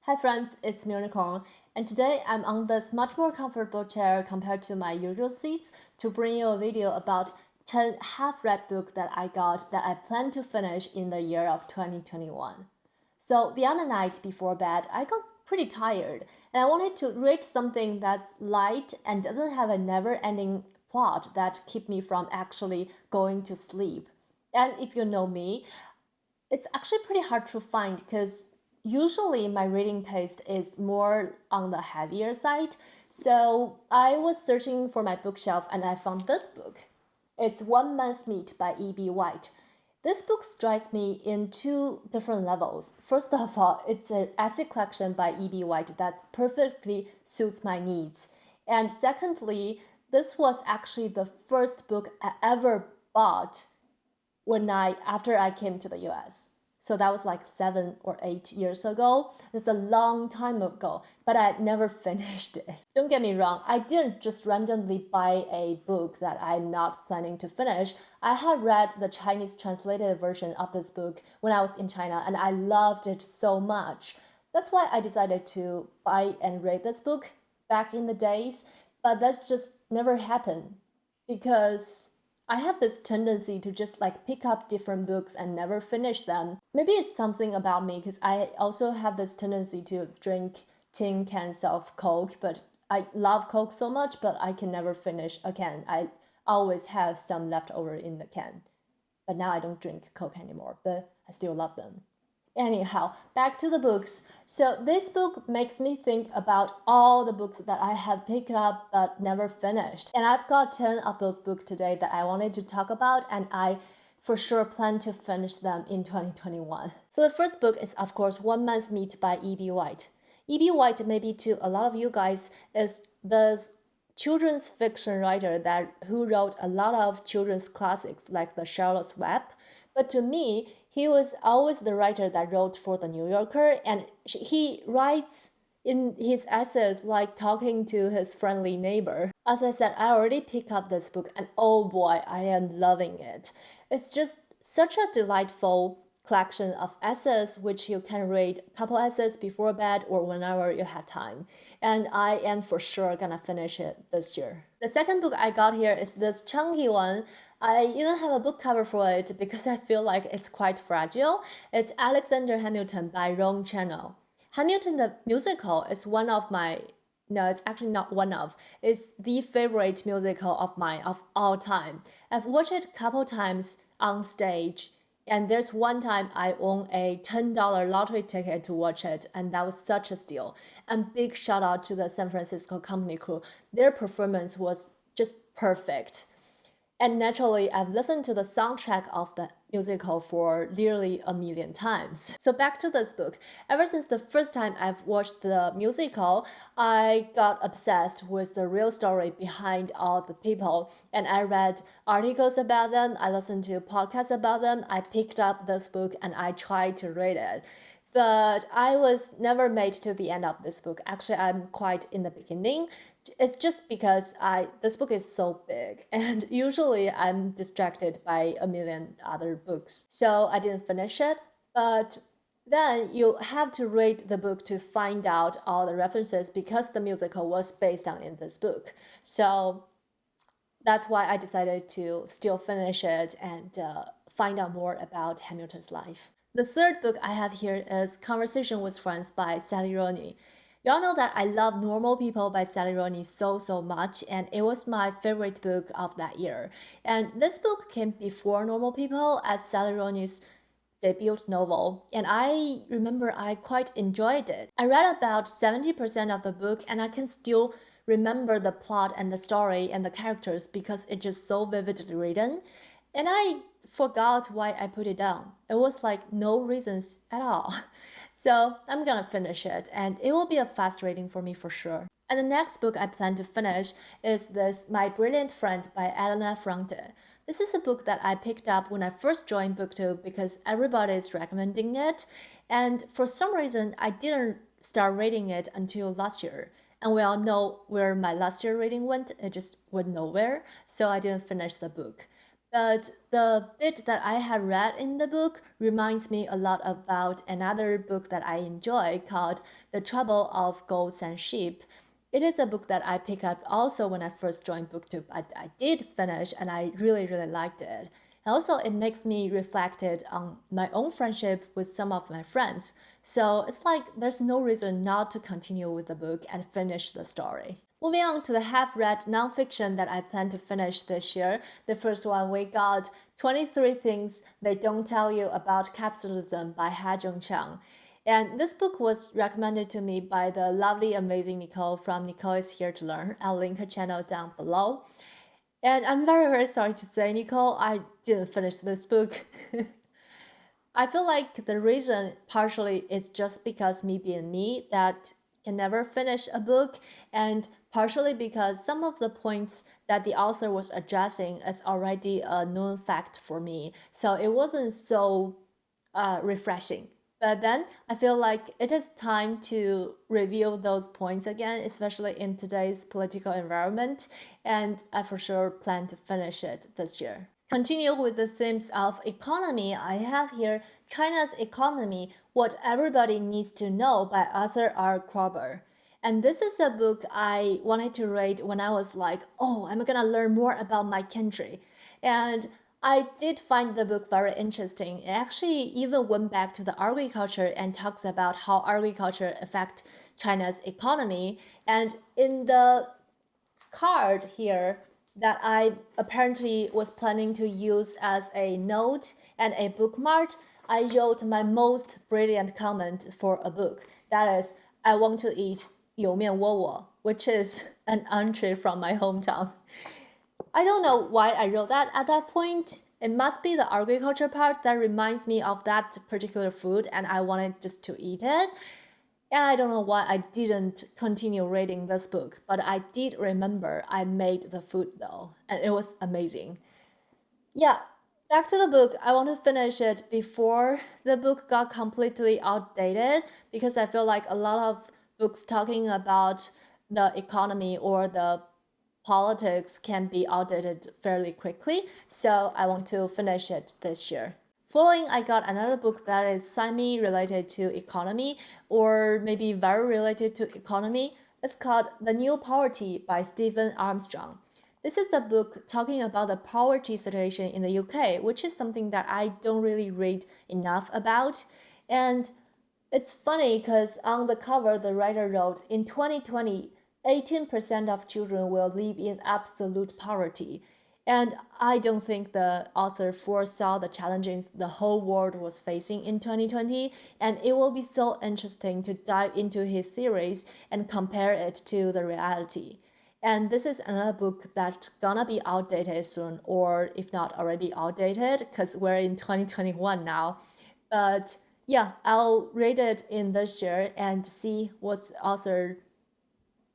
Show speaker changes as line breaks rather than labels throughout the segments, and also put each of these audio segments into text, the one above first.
Hi friends, it's Unicorn, and today I'm on this much more comfortable chair compared to my usual seats to bring you a video about 10 half-read books that I got that I plan to finish in the year of 2021. So the other night before bed, I got pretty tired, and I wanted to read something that's light and doesn't have a never-ending plot that keep me from actually going to sleep. And if you know me, it's actually pretty hard to find because usually my reading taste is more on the heavier side. So I was searching for my bookshelf and I found this book. It's One Man's Meat by E.B. White. This book strikes me in two different levels. First of all, it's an essay collection by E.B. White that perfectly suits my needs. And secondly, this was actually the first book I ever bought after I came to the US. So that was like 7 or 8 years ago. It's a long time ago, but I never finished it. Don't get me wrong, I didn't just randomly buy a book that I'm not planning to finish. I had read the Chinese translated version of this book when I was in China, and I loved it so much. That's why I decided to buy and read this book back in the days, but that just never happened because I have this tendency to just pick up different books and never finish them. Maybe it's something about me because I also have this tendency to drink tin cans of Coke, but I love Coke so much, but I can never finish a can. I always have some left over in the can. But now I don't drink Coke anymore, but I still love them. Anyhow, back to the books. So this book makes me think about all the books that I have picked up but never finished. And I've got 10 of those books today that I wanted to talk about, and I for sure plan to finish them in 2021. So the first book is, of course, One Man's Meat by E.B. White. E.B. White, maybe to a lot of you guys, is the children's fiction writer who wrote a lot of children's classics like The Charlotte's Web. But to me, he was always the writer that wrote for The New Yorker, and he writes in his essays like talking to his friendly neighbor. As I said, I already picked up this book, and oh boy, I am loving it. It's just such a delightful collection of essays which you can read a couple essays before bed or whenever you have time. And I am for sure gonna finish it this year. The second book I got here is this chunky one. I even have a book cover for it because I feel like it's quite fragile. It's Alexander Hamilton by Ron Chernow. Hamilton the musical is one of my no, it's actually not one of. It's the favorite musical of mine of all time. I've watched it a couple times on stage. And there's one time I won a $10 lottery ticket to watch it, and that was such a steal. And big shout out to the San Francisco company crew. Their performance was just perfect. And naturally, I've listened to the soundtrack of the musical for nearly a million times. So back to this book. Ever since the first time I've watched the musical, I got obsessed with the real story behind all the people. And I read articles about them, I listened to podcasts about them, I picked up this book and I tried to read it. But I was never made to the end of this book. Actually, I'm quite in the beginning. It's just because this book is so big, and usually I'm distracted by a million other books. So I didn't finish it, but then you have to read the book to find out all the references because the musical was based on in this book. So that's why I decided to still finish it and find out more about Hamilton's life. The third book I have here is Conversation with Friends by Sally Rooney. Y'all know that I love Normal People by Sally Rooney so much, and it was my favorite book of that year. And this book came before Normal People as Sally Rooney's debut novel, and I remember I quite enjoyed it. I read about 70% of the book, and I can still remember the plot and the story and the characters because it's just so vividly written. And I forgot why I put it down. It was like no reasons at all. So I'm gonna finish it, and it will be a fast reading for me for sure. And the next book I plan to finish is this My Brilliant Friend by Elena Ferrante. This is a book that I picked up when I first joined BookTube because everybody is recommending it. And for some reason, I didn't start reading it until last year. And we all know where my last year reading went. It just went nowhere. So I didn't finish the book. But the bit that I had read in the book reminds me a lot about another book that I enjoy called The Trouble of Goats and Sheep. It is a book that I picked up also when I first joined BookTube. I did finish and I really, really liked it. And also, it makes me reflected on my own friendship with some of my friends. So it's like there's no reason not to continue with the book and finish the story. Moving on to the half-read nonfiction that I plan to finish this year. The first one, we got 23 Things They Don't Tell You About Capitalism by Ha-Jung Chang. And this book was recommended to me by the lovely, amazing Nicole from Nicole is Here to Learn. I'll link her channel down below. And I'm very, very sorry to say, Nicole, I didn't finish this book. I feel like the reason partially is just because me being me that can never finish a book, and partially because some of the points that the author was addressing is already a known fact for me. So it wasn't so refreshing. But then I feel like it is time to review those points again, especially in today's political environment, and I for sure plan to finish it this year. Continue with the themes of economy. I have here China's Economy, What Everybody Needs to Know by Arthur R. Kroeber. And this is a book I wanted to read when I was like, oh, I'm gonna learn more about my country. And I did find the book very interesting. It actually even went back to the agriculture and talks about how agriculture affects China's economy. And in the card here that I apparently was planning to use as a note and a bookmark, I wrote my most brilliant comment for a book. That is, I want to eat 油面窝窝, which is an entree from my hometown. I don't know why I wrote that at that point. It must be the agriculture part that reminds me of that particular food and I wanted just to eat it. And I don't know why I didn't continue reading this book, but I did remember I made the food though, and it was amazing. Yeah, back to the book. I want to finish it before the book got completely outdated because I feel like a lot of books talking about the economy or the politics can be outdated fairly quickly, so I want to finish it this year. Following, I got another book that is semi-related to economy or maybe very related to economy. It's called The New Poverty by Stephen Armstrong. This is a book talking about the poverty situation in the UK, which is something that I don't really read enough about. And it's funny because on the cover, the writer wrote, in 2020, 18% of children will live in absolute poverty. And I don't think the author foresaw the challenges the whole world was facing in 2020, and it will be so interesting to dive into his theories and compare it to the reality. And this is another book that's gonna be outdated soon, or if not already outdated, because we're in 2021 now. But yeah, I'll read it in this year and see what's the author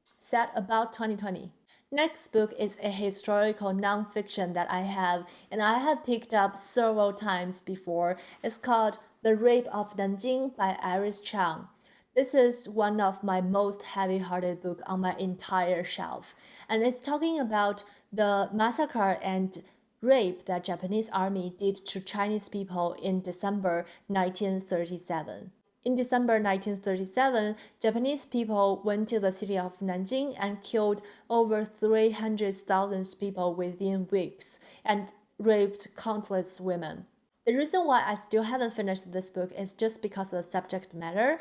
said about 2020. Next book is a historical nonfiction that I have, and I have picked up several times before. It's called The Rape of Nanjing by Iris Chang. This is one of my most heavy-hearted books on my entire shelf, and it's talking about the massacre and rape that Japanese army did to Chinese people in December 1937. In December 1937, Japanese people went to the city of Nanjing and killed over 300,000 people within weeks and raped countless women. The reason why I still haven't finished this book is just because of the subject matter.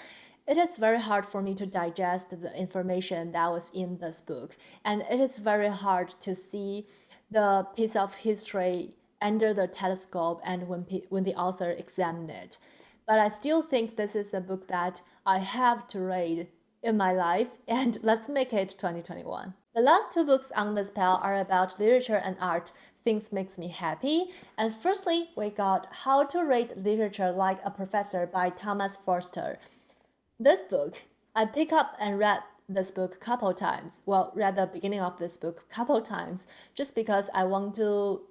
It is very hard for me to digest the information that was in this book, and it is very hard to see the piece of history under the telescope and when the author examined it. But I still think this is a book that I have to read in my life, and let's make it 2021. The last two books on this pile are about literature and art. Things Makes Me Happy. And firstly, we got How to Read Literature Like a Professor by Thomas Forster. This book, I pick up and read this book a couple times. Well, read the beginning of this book a couple times, just because I want to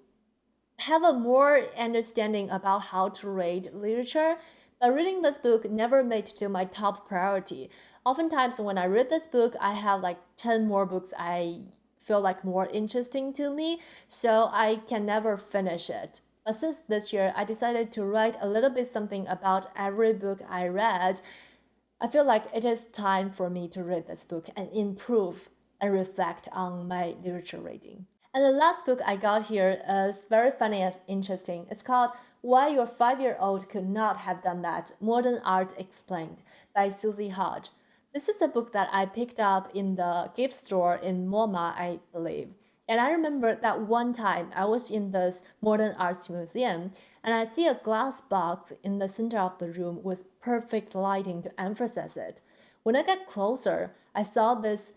have a more understanding about how to read literature. But reading this book never made it to my top priority. Oftentimes when I read this book, I have like 10 more books I feel like more interesting to me, so I can never finish it. But since this year, I decided to write a little bit something about every book I read. I feel like it is time for me to read this book and improve and reflect on my literature reading. And the last book I got here is very funny and interesting. It's called Why Your 5-Year-Old Could Not Have Done That, Modern Art Explained by Susie Hodge. This is a book that I picked up in the gift store in MoMA, I believe. And I remember that one time I was in this modern arts museum and I see a glass box in the center of the room with perfect lighting to emphasize it. When I got closer, I saw this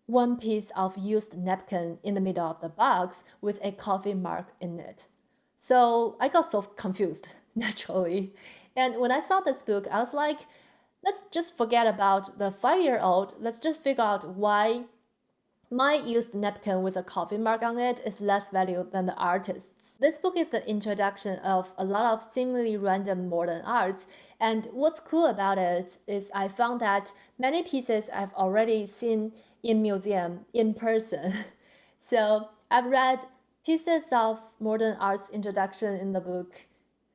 one piece of used napkin in the middle of the box with a coffee mark in it. So I got so confused, naturally. And when I saw this book, I was like, let's just forget about the 5-year-old. Let's just figure out why my used napkin with a coffee mark on it is less valued than the artist's. This book is the introduction of a lot of seemingly random modern arts, and what's cool about it is I found that many pieces I've already seen in museum in person. So I've read pieces of modern arts introduction in the book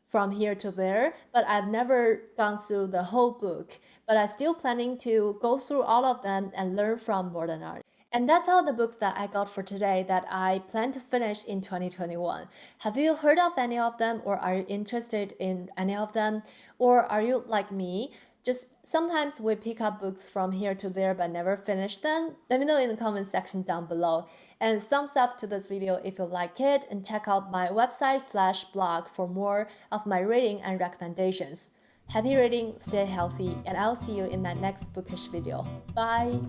from here to there, but I've never gone through the whole book. But I'm still planning to go through all of them and learn from modern art. And that's all the books that I got for today that I plan to finish in 2021. Have you heard of any of them, or are you interested in any of them? Or are you like me? Just sometimes we pick up books from here to there but never finish them. Let me know in the comment section down below. And thumbs up to this video if you like it, and check out my website/blog for more of my reading and recommendations. Happy reading, stay healthy, and I'll see you in my next Bookish video. Bye!